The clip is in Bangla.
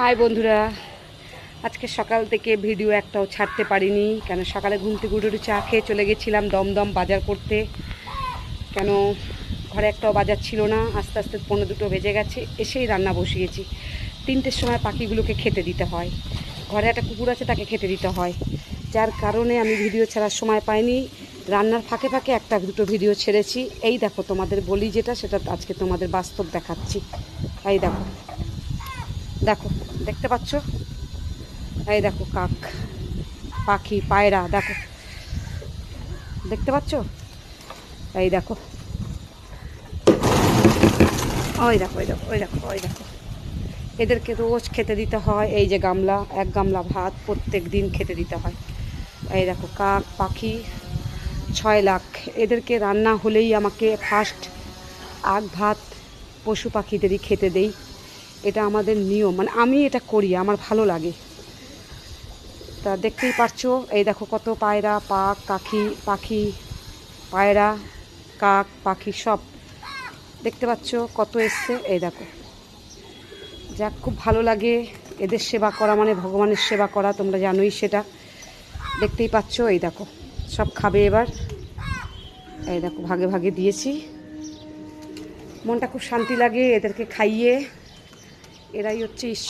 হাই বন্ধুরা, আজকে সকাল থেকে ভিডিও একটাও ছাড়তে পারিনি। কেন সকালে ঘুম থেকে উঠে চা খেয়ে চলে গেছিলাম দমদম বাজার করতে। কেন ঘরে একটাও বাজার ছিল না। আস্তে আস্তে 1:45 বেজে গেছে, এসেই রান্না বসিয়েছি। 3টের সময় পাখিগুলোকে খেতে দিতে হয়। ঘরে একটা কুকুর আছে, তাকে খেতে দিতে হয়, যার কারণে আমি ভিডিও ছাড়ার সময় পাইনি। রান্নার ফাঁকে ফাঁকে একটা দুটো ভিডিও ছেড়েছি। এই দেখো, তোমাদের বলি যেটা, সেটা আজকে তোমাদের বাস্তব দেখাচ্ছি। এই দেখো দেখো, দেখতে পাচ্ছ? এই দেখো কাক, পাখি, পায়রা, দেখো, দেখতে পাচ্ছ? এই দেখো, ওই দেখো, ওই দেখো, ওই দেখো, ওই দেখো। এদেরকে রোজ খেতে দিতে হয়। এই যে গামলা, 1 গামলা ভাত প্রত্যেক দিন খেতে দিতে হয়। এই দেখো কাক, পাখি, 6 লাখ। এদেরকে রান্না হলেই আমাকে ফার্স্ট ভাত পশু পাখিদেরই খেতে দেই। এটা আমাদের নিয়ম, মানে আমি এটা করি, আমার ভালো লাগে। তা দেখতেই পারছো, এই দেখো কত পায়রা, পাখি, পায়রা, কাক, পাখি সব দেখতে পাচ্ছ কত এসছে। এই দেখো, যাক খুব ভালো লাগে। এদের সেবা করা মানে ভগবানের সেবা করা, তোমরা জানোই সেটা। দেখতেই পাচ্ছ, এই দেখো সব খাবে এবার। এই দেখো ভাগে ভাগে দিয়েছি। মনটা খুব শান্তি লাগে এদেরকে খাইয়ে। এরাই হচ্ছে ঈশ্বর।